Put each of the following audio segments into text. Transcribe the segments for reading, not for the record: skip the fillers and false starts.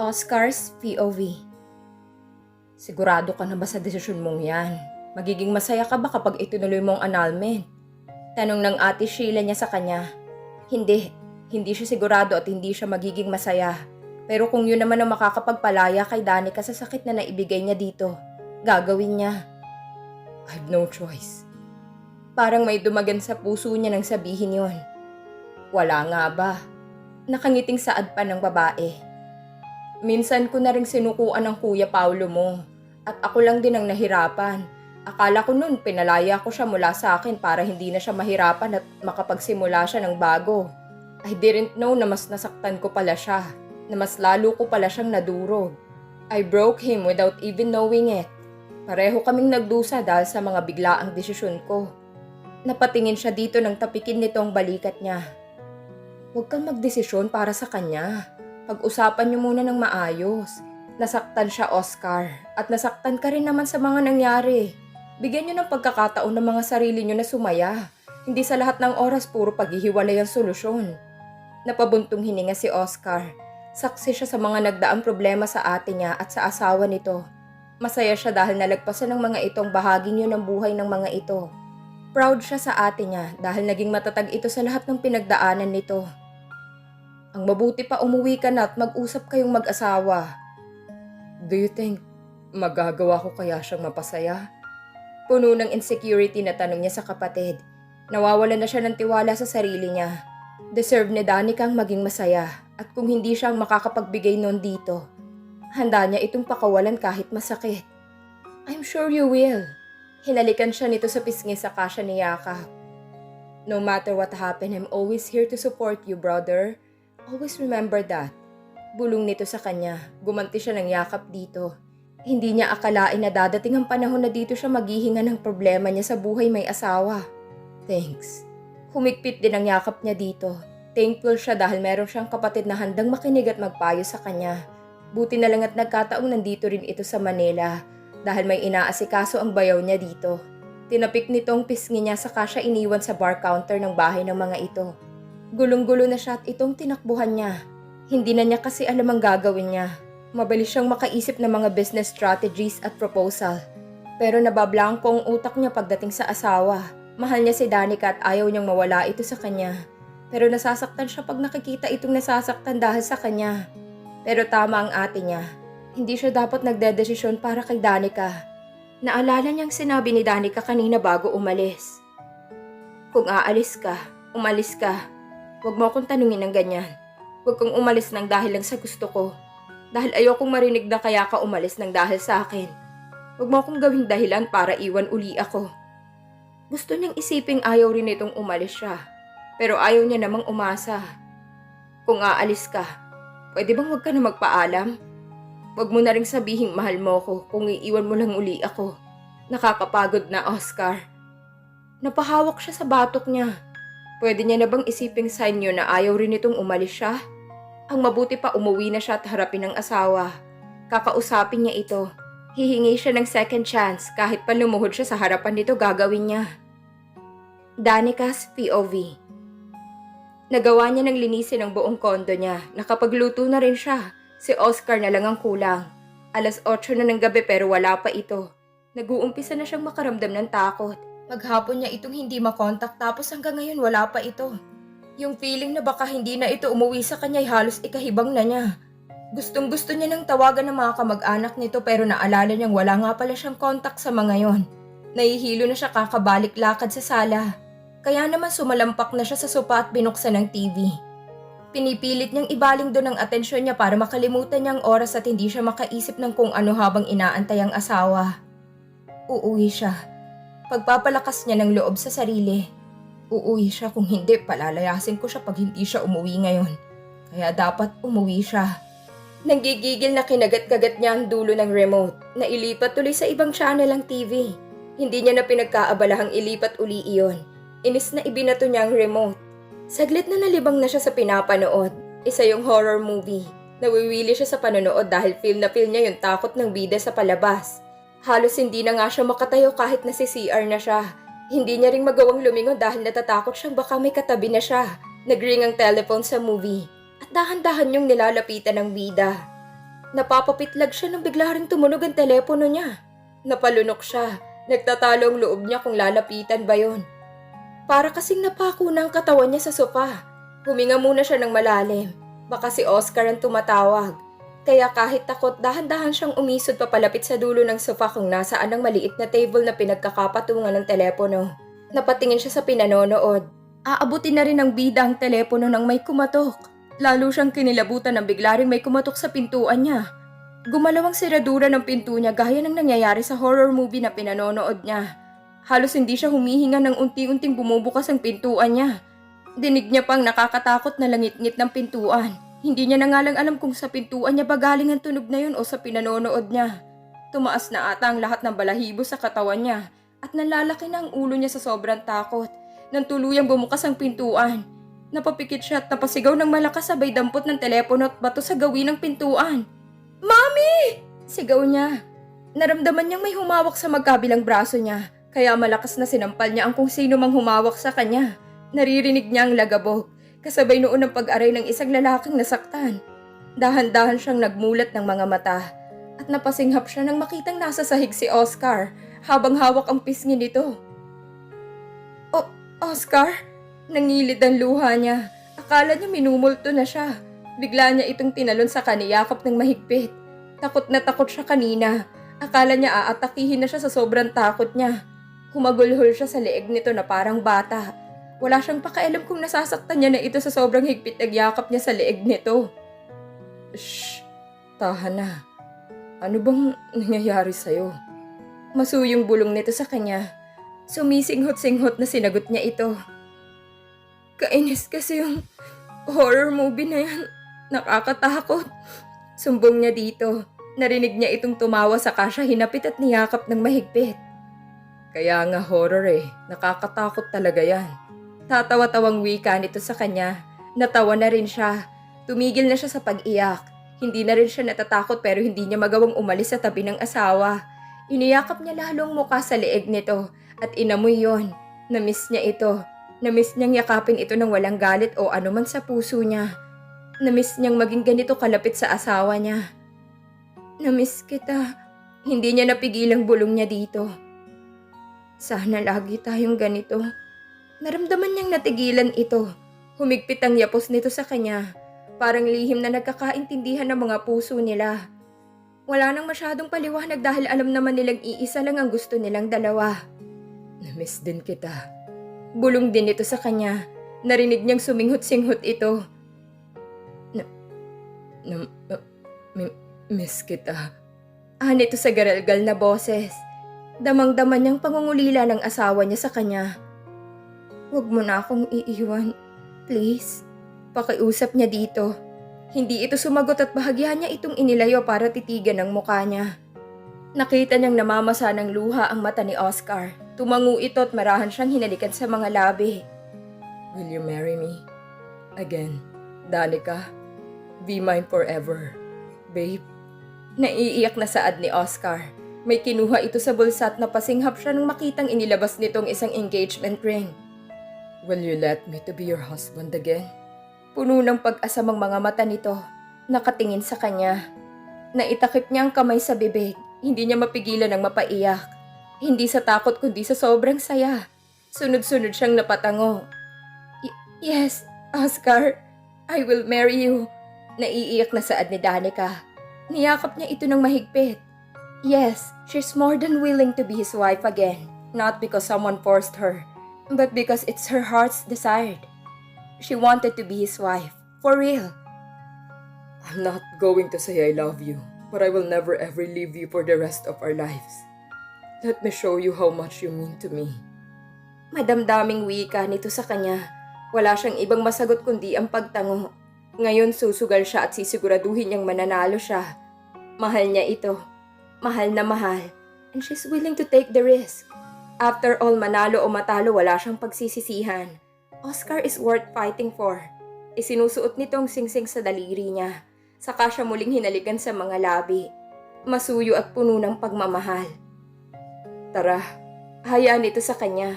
Oscar's POV. Sigurado ka na ba sa desisyon mong yan? Magiging masaya ka ba kapag itinuloy mong annulment? Tanong ng ate Sheila niya sa kanya. Hindi siya sigurado at hindi siya magiging masaya. Pero kung yun naman ang makakapagpalaya kay Danica sa sakit na naibigay niya dito, gagawin niya. I've no choice. Parang may dumagan sa puso niya nang sabihin yon. Wala nga ba? Nakangiting saad pa ng babae. Minsan ko na rin sinukuan ng Kuya Paulo mo at ako lang din ang nahirapan. Akala ko noon pinalaya ko siya mula sa akin para hindi na siya mahirapan at makapagsimula siya ng bago. I didn't know na mas nasaktan ko pala siya, na mas lalo ko pala siyang nadurog. I broke him without even knowing it. Pareho kaming nagdusa dahil sa mga biglaang desisyon ko. Napatingin siya dito nang tapikin nito ang balikat niya. Huwag kang magdesisyon para sa kanya. Pag-usapan niyo muna ng maayos. Nasaktan siya, Oscar. At nasaktan ka rin naman sa mga nangyari. Bigyan niyo ng pagkakataon ng mga sarili niyo na sumaya. Hindi sa lahat ng oras puro paghihiwalay ang solusyon. Napabuntong hininga si Oscar. Saksi siya sa mga nagdaang problema sa ate niya at sa asawa nito. Masaya siya dahil nalagpasan ng mga itong bahaging yun ng buhay ng mga ito. Proud siya sa ate niya dahil naging matatag ito sa lahat ng pinagdaanan nito. Ang mabuti pa umuwi ka na at mag-usap kayong mag-asawa. Do you think magagawa ko kaya siyang mapasaya? Puno ng insecurity na tanong niya sa kapatid. Nawawalan na siya ng tiwala sa sarili niya. Deserve ni Danica ang maging masaya at kung hindi siya ang makakapagbigay nun dito, handa niya itong pakawalan kahit masakit. I'm sure you will. Hinalikan siya nito sa pisngi saka siya niyakap. No matter what happened, I'm always here to support you, brother. Always remember that. Bulong nito sa kanya. Gumanti siya ng yakap dito. Hindi niya akalain na dadating ang panahon na dito siya maghihinga ng problema niya sa buhay may asawa. Thanks. Humigpit din ang yakap niya dito. Thankful siya dahil meron siyang kapatid na handang makinig at magpayo sa kanya. Buti na lang at nagkataong nandito rin ito sa Manila dahil may inaasikaso ang bayaw niya dito. Tinapik nitong pisngi niya saka siya iniwan sa bar counter ng bahay ng mga ito. Gulong-gulo na siya at itong tinakbuhan niya. Hindi na niya kasi alam ang gagawin niya. Mabilis siyang makaisip ng mga business strategies at proposal. Pero nabablangko ang utak niya pagdating sa asawa. Mahal niya si Danica at ayaw niyang mawala ito sa kanya. Pero nasasaktan siya pag nakikita itong nasasaktan dahil sa kanya. Pero tama ang ate niya. Hindi siya dapat nagdedesisyon para kay Danica. Naalala niyang sinabi ni Danica kanina bago umalis. Kung aalis ka, umalis ka. Huwag mo akong tanungin ng ganyan. Huwag kang umalis ng dahil lang sa gusto ko. Dahil ayokong marinig na kaya ka umalis ng dahil sa akin. Huwag mo akong gawing dahilan para iwan uli ako. Gusto niyang isiping ayaw rin itong umalis siya. Pero ayaw niya namang umasa. Kung aalis ka, pwede bang huwag ka na magpaalam? Huwag mo na ring sabihing mahal mo ko kung iiwan mo lang uli ako. Nakakapagod na, Oscar. Napahawak siya sa batok niya. Pwede niya na bang isiping sign niyo na ayaw rin itong umalis siya? Ang mabuti pa umuwi na siya at harapin ng asawa. Kakausapin niya ito. Hihingi siya ng second chance kahit pa lumuhod siya sa harapan nito gagawin niya. Danica's POV. Nagawa niya ng linisin ang buong kondo niya. Nakapagluto na rin siya. Si Oscar na lang ang kulang. 8:00 na ng gabi pero wala pa ito. Nag-uumpisa na siyang makaramdam ng takot. Maghapon niya itong hindi makontak tapos hanggang ngayon wala pa ito. Yung feeling na baka hindi na ito umuwi sa kanya ay halos ikahibang na niya. Gustong gusto niya nang tawagan ng mga kamag-anak nito pero naalala niyang wala nga pala siyang kontak sa mga yon. Nahihilo na siya kakabalik lakad sa sala. Kaya naman sumalampak na siya sa sopa at binuksan ng TV. Pinipilit niyang ibaling doon ang atensyon niya para makalimutan niya ang oras at hindi siya makaisip ng kung ano habang inaantay ang asawa. Uuwi siya. Pagpapalakas niya ng loob sa sarili. Uuwi siya kung hindi, palalayasin ko siya pag hindi siya umuwi ngayon. Kaya dapat umuwi siya. Nanggigigil na kinagat-kagat niya ang dulo ng remote na ilipat tuloy sa ibang channel ang TV. Hindi niya na pinagkaabalahang ilipat uli iyon. Inis na ibinato niya ang remote. Saglit na nalibang na siya sa pinapanood. Isa yung horror movie. Nawiwili siya sa panonood dahil feel na feel niya yung takot ng bida sa palabas. Halos hindi na nga siya makatayo kahit nasi CR na siya. Hindi niya ring magawang lumingon dahil natatakot siyang baka may katabi na siya. Nagring ang telephone sa movie at dahan-dahan yung nilalapitan ng bida. Napapapitlag siya nang bigla ring tumunog ang telepono niya. Napalunok siya. Nagtatalo ang loob niya kung lalapitan ba yon. Para kasing napako na ang katawan niya sa sofa. Huminga muna siya ng malalim. Baka si Oscar ang tumatawag. Kaya kahit takot, dahan-dahan siyang umisod papalapit sa dulo ng sofa kung nasaan ang maliit na table na pinagkakapatungan ng telepono. Napatingin siya sa pinanonood. Aabutin na rin ng bida ang telepono nang may kumatok. Lalo siyang kinilabutan nang bigla ring may kumatok sa pintuan niya. Gumalaw ang siradura ng pinto niya gaya ng nangyayari sa horror movie na pinanonood niya. Halos hindi siya humihinga nang unti-unting bumubukas ang pintuan niya. Dinig niya pang nakakatakot na langit-ngit ng pintuan. Hindi niya na nga lang alam kung sa pintuan niya ba galing ang tunog na yun o sa pinanonood niya. Tumaas na ata ang lahat ng balahibo sa katawan niya at nalalaki na ang ulo niya sa sobrang takot. Nang tuluyang bumukas ang pintuan. Napapikit siya at napasigaw ng malakas sabay dampot ng telepono at bato sa gawin ng pintuan. "Mami!" Sigaw niya. Naramdaman niyang may humawak sa magkabilang braso niya, kaya malakas na sinampal niya ang kung sino mang humawak sa kanya. Naririnig niya ang lagabog, kasabay noon ang pag-aray ng isang lalaking nasaktan. Dahan-dahan siyang nagmulat ng mga mata, at napasinghap siya nang makitang nasa sahig si Oscar, habang hawak ang pisngi nito. "Oh, Oscar?" Nangilid ang luha niya. Akala niya minumulto na siya. Bigla niya itong tinalon sa kaniyakap ng mahigpit. Takot na takot siya kanina. Akala niya aatakihin na siya sa sobrang takot niya. Humagulhol siya sa leeg nito na parang bata. Wala siyang pakialam kung nasasaktan niya na ito sa sobrang higpit na yakap niya sa leeg nito. "Shh! Tahan na. Ano bang nangyayari sa'yo?" Masuyong bulong nito sa kanya. Sumisinghot-singhot na sinagot niya ito. "Kainis kasi yung horror movie na yan. Nakakatakot." Sumbong niya dito. Narinig niya itong tumawa saka siya hinapit at niyakap ng mahigpit. "Kaya nga horror eh. Nakakatakot talaga yan." Tatawa-tawang wika nito sa kanya. Natawa na rin siya. Tumigil na siya sa pag-iyak. Hindi na rin siya natatakot pero hindi niya magawang umalis sa tabi ng asawa. Iniyakap niya lalo ang muka sa leeg nito at inamoy yon. Namiss niya ito. Namiss niyang yakapin ito ng walang galit o anuman sa puso niya. Namiss niyang maging ganito kalapit sa asawa niya. "Namiss kita." Hindi niya napigilang bulong niya dito. Sana lagi tayong ganito. Naramdaman niyang natigilan ito. Humigpit ang yapos nito sa kanya. Parang lihim na nagkakaintindihan ng mga puso nila. Wala nang masyadong paliwanag dahil alam naman nilang iisa lang ang gusto nilang dalawa. "Namiss din kita." Bulong din ito sa kanya. Narinig niyang suminghot-singhot ito. Miss kita." Nito sa garalgal na boses. Damang-dama niyang pangungulila ng asawa niya sa kanya. "Huwag mo na akong iiwan. Please." Pakiusap niya dito. Hindi ito sumagot at bahagyan niya itong inilayo para titigan ang mukha niya. Nakita niyang namamasa ng luha ang mata ni Oscar. Tumango ito at marahan siyang hinalikan sa mga labi. "Will you marry me? Again, Danica? Be mine forever, babe." Naiiyak na saad ni Oscar. May kinuha ito sa bulsa at napasinghap siya nang makitang inilabas nitong isang engagement ring. "Will you let me to be your husband again?" Puno ng pag-asamang mga mata nito. Nakatingin sa kanya. Naitakip niya ang kamay sa bibig. Hindi niya mapigilan ang mapaiyak. Hindi sa takot kundi sa sobrang saya. Sunod-sunod siyang napatango. Yes, Oscar. I will marry you." Naiiyak na saad ni Danica. Niyakap niya ito ng mahigpit. Yes, she's more than willing to be his wife again. Not because someone forced her, but because it's her heart's desire. She wanted to be his wife. For real. "I'm not going to say I love you, but I will never ever leave you for the rest of our lives. Let me show you how much you mean to me." Madamdaming wika nito sa kanya. Wala siyang ibang masagot kundi ang pagtango. Ngayon susugal siya at sisiguraduhin niyang mananalo siya. Mahal niya ito. Mahal na mahal. And she's willing to take the risk. After all, manalo o matalo, wala siyang pagsisisihan. Oscar is worth fighting for. Isinusuot nitong singsing sa daliri niya. Saka siya muling hinalikan sa mga labi. Masuyo at puno ng pagmamahal. "Tara, hayaan ito sa kanya."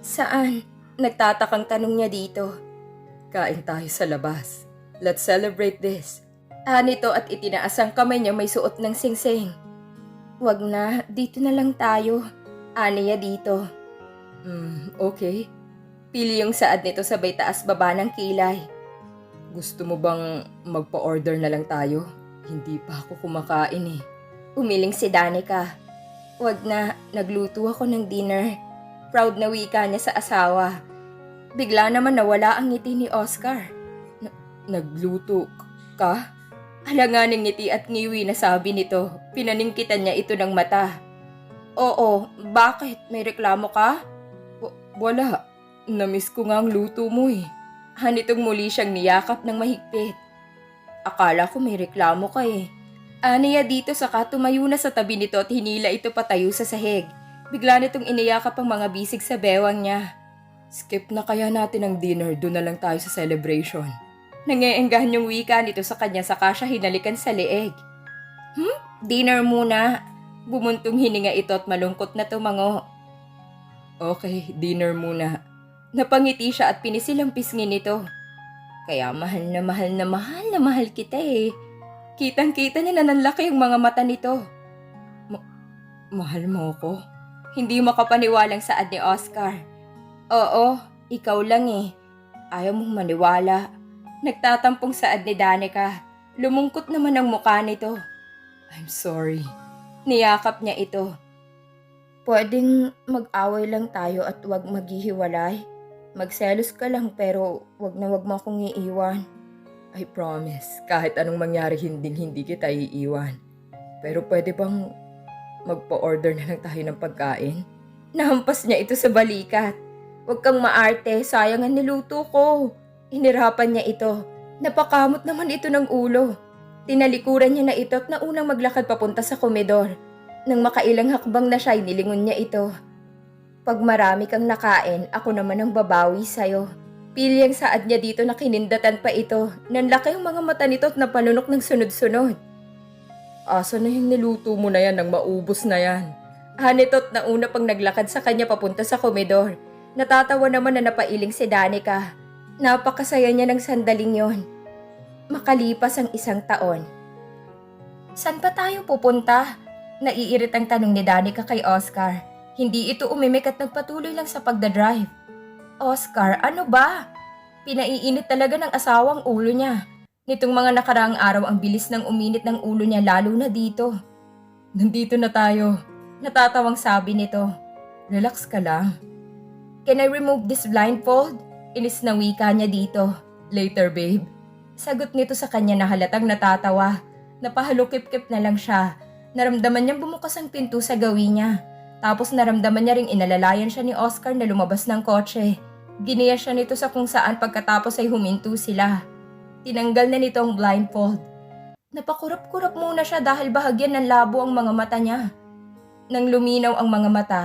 "Saan?" Nagtatakang tanong niya dito. "Kain tayo sa labas. Let's celebrate this." Nito at itinaas ang kamay niya may suot ng singsing. Wag na, dito na lang tayo. Niya dito. Okay. Pili yung saad nito sabay taas baba ng kilay. Gusto mo bang magpa-order na lang tayo? Hindi pa ako kumakain eh. Umiling si Danica. Wag na, nagluto ako ng dinner. Proud na wika niya sa asawa. Bigla naman nawala ang ngiti ni Oscar. Nagluto ka? Alanganing ngiti at ngiwi na sabi nito. Pinaningkitan niya ito ng mata. Oo, bakit? May reklamo ka? Wala. Namiss ko nga ang luto mo eh. Nitong muli siyang niyakap ng mahigpit. Akala ko may reklamo ka eh. Niya dito saka tumayo na sa tabi nito at hinila ito patayo sa sahig. Bigla nitong iniyakap ang mga bisig sa bewang niya. Skip na kaya natin ang dinner, doon na lang tayo sa celebration. Nangeenggahan yung wika nito sa kanya saka siya hinalikan sa leeg. Dinner muna. Bumuntong hininga ito at malungkot na tumango. Okay, dinner muna. Napangiti siya at pinisil ang pisngi nito. Kaya mahal na mahal na mahal na mahal kita eh. Kitang-kita niya na nanlaki yung mga mata nito. Mahal mo ko? Hindi makapaniwalang saad ni Oscar. Oo, ikaw lang eh. Ayaw mong maniwala. Nagtatampong saad ni Danica. Lumungkot naman ang mukha nito. I'm sorry. Niyakap niya ito. Pwedeng mag-away lang tayo at wag maghihiwalay. Magselos ka lang pero wag na wag mo akong iiwan. I promise, kahit anong mangyari hindi kita iiwan. Pero pwede bang magpa-order na lang tayo ng pagkain? Nahampas niya ito sa balikat. Huwag kang maarte, sayang ang niluto ko. Inirapan niya ito. Napakamot naman ito ng ulo. Tinalikuran niya na ito at naunang maglakad papunta sa komedor. Nang makailang hakbang na siya, nilingon niya ito. Pag marami kang nakain, ako naman ang babawi sa'yo. Pili ang saad niya dito na kinindatan pa ito. Nanlaki ang mga mata nito at napalunok ng sunod-sunod. Asa na yung niluto mo na yan nang maubos na yan? Nito't nauna pang naglakad sa kanya papunta sa komedor. Natatawa naman na napailing si Danica. Napakasaya niya ng sandaling yon. Makalipas ang 1 taon. Saan pa tayo pupunta? Naiirit ang tanong ni Danica kay Oscar. Hindi ito umimik at nagpatuloy lang sa pagdadrive. Oscar, ano ba? Pinaiinit talaga ng asawang ulo niya. Nitong mga nakaraang araw ang bilis ng uminit ng ulo niya lalo na dito. Nandito na tayo. Natatawang sabi nito. Relax ka lang. Can I remove this blindfold? Inis na wika niya dito. Later, babe. Sagot nito sa kanya na halatang natatawa. Napahalukip-kip na lang siya. Naramdaman niyang bumukas ang pinto sa gawin niya. Tapos naramdaman niya ring inalalayan siya ni Oscar na lumabas ng kotse. Giniya siya nito sa kung saan pagkatapos ay huminto sila. Tinanggal na nito ang blindfold. Napakurap-kurap muna siya dahil bahagyan ng labo ang mga mata niya. Nang luminaw ang mga mata,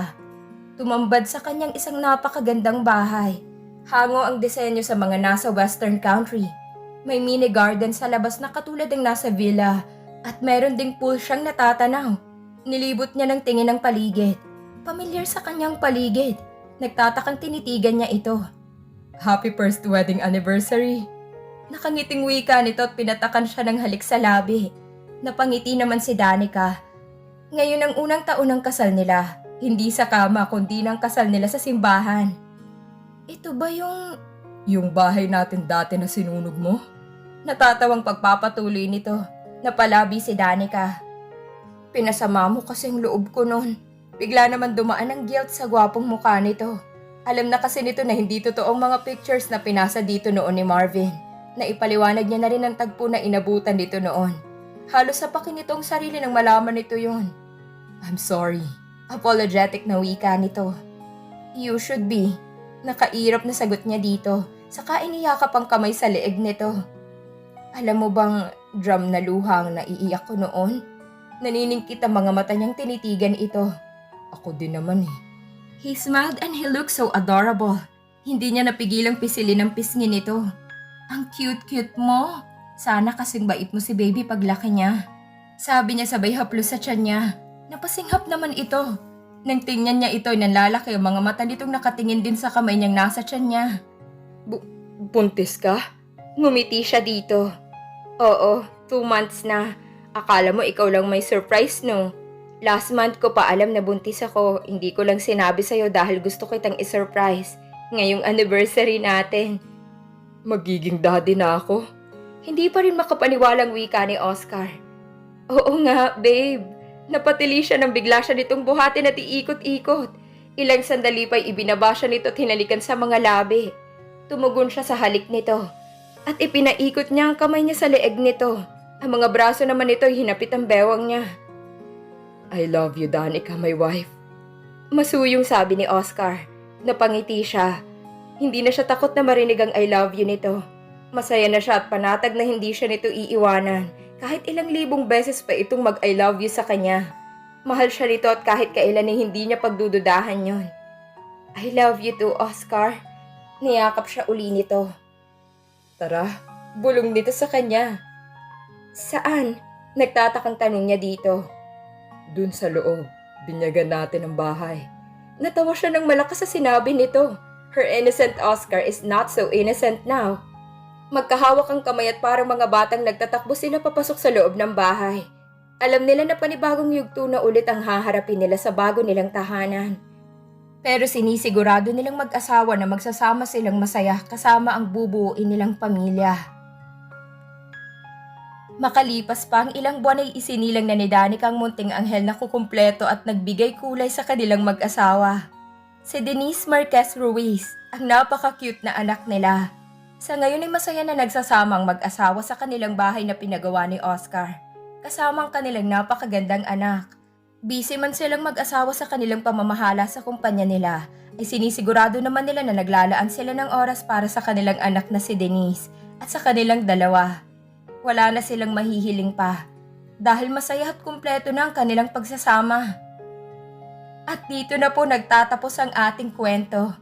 tumambad sa kanyang isang napakagandang bahay. Hango ang disenyo sa mga nasa western country. May mini garden sa labas na katulad ng nasa villa at meron ding pool siyang natatanaw. Nilibot niya ng tingin ang paligid. Pamilyar sa kanyang paligid. Nagtatakang tinitigan niya ito. Happy first wedding anniversary. Nakangiting wika nito at pinatakan siya ng halik sa labi. Napangiti naman si Danica. Ngayon ang unang taon ng kasal nila. Hindi sa kama kundi ng kasal nila sa simbahan. Ito ba yung bahay natin dati na sinunog mo? Natatawang pagpapatuloy nito. Napalabi si Danica. Pinasama mo kasi ang loob ko noon. Bigla naman dumaan ang guilt sa gwapong mukha nito. Alam na kasi nito na hindi totoong mga pictures na pinasa dito noon ni Marvin. Naipaliwanag niya na rin ang tagpo na inabutan dito noon. Halos sapakin nito ang sarili nang malaman nito yon. I'm sorry. Apologetic na wika nito. You should be. Nakairap na sagot niya dito. Saka iniyakap ang kamay sa leeg nito. Alam mo bang drum na luhang naiiyak ko noon? Naniningkit ang mga mata niyang tinitigan ito. Ako din naman eh. He smiled and he looked so adorable. Hindi niya napigilang pisilin ang pisngi nito. Ang cute-cute mo. Sana kasing bait mo si baby paglaki niya. Sabi niya sabay haplos sa tiyan niya. Napasinghap naman ito. Nang tingnan niya ito, nanlalaki ang mga mata nitong nakatingin din sa kamay niyang nasa tiyan niya. Buntis ka? Ngumiti siya dito. Oo, 2 months na. Akala mo ikaw lang may surprise, no? Last month ko pa alam na buntis ako. Hindi ko lang sinabi sa'yo dahil gusto kitang isurprise. Ngayong anniversary natin. Magiging daddy na ako? Hindi pa rin makapaniwalang wika ni Oscar. Oo nga, babe. Napatili siya nang bigla siya nitong buhatin at iikot-ikot. Ilang sandali pa'y ibinaba siya nito at hinalikan sa mga labi. Tumugon siya sa halik nito. At ipinaikot niya ang kamay niya sa leeg nito. Ang mga braso naman nito'y hinapit ang bewang niya. I love you, Danica, my wife. Masuyong sabi ni Oscar. Napangiti siya. Hindi na siya takot na marinig ang I love you nito. Masaya na siya at panatag na hindi siya nito iiwanan. Kahit ilang libong beses pa itong mag-I love you sa kanya. Mahal siya nito at kahit kailan ay hindi niya pagdududahan yon. I love you too, Oscar. Niyakap siya uli nito. Tara, bulong nito sa kanya. Saan? Nagtatakang tanong niya dito. Dun sa loob, binyagan natin ang bahay. Natawa siya ng malakas sa sinabi nito. Her innocent Oscar is not so innocent now. Magkahawak ang kamay at parang mga batang nagtatakbo sila papasok sa loob ng bahay. Alam nila na panibagong yugto na ulit ang haharapin nila sa bago nilang tahanan. Pero sinisigurado nilang mag-asawa na magsasama silang masaya kasama ang bubuuin nilang pamilya. Makalipas pa ang ilang buwan ay isinilang na ni Danica ang munting anghel na kukumpleto at nagbigay kulay sa kanilang mag-asawa. Si Denise Marquez Ruiz, ang napaka-cute na anak nila. Sa ngayon ay masaya na nagsasamang mag-asawa sa kanilang bahay na pinagawa ni Oscar, kasama ang kanilang napakagandang anak. Busy man silang mag-asawa sa kanilang pamamahala sa kumpanya nila, ay sinisigurado naman nila na naglalaan sila ng oras para sa kanilang anak na si Denise at sa kanilang dalawa. Wala na silang mahihiling pa dahil masaya at kumpleto na ang kanilang pagsasama. At dito na po nagtatapos ang ating kwento.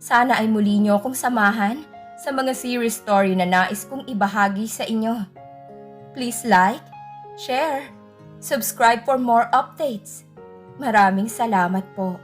Sana ay muli niyo akong samahan sa mga series story na nais kong ibahagi sa inyo. Please like, share, subscribe for more updates. Maraming salamat po.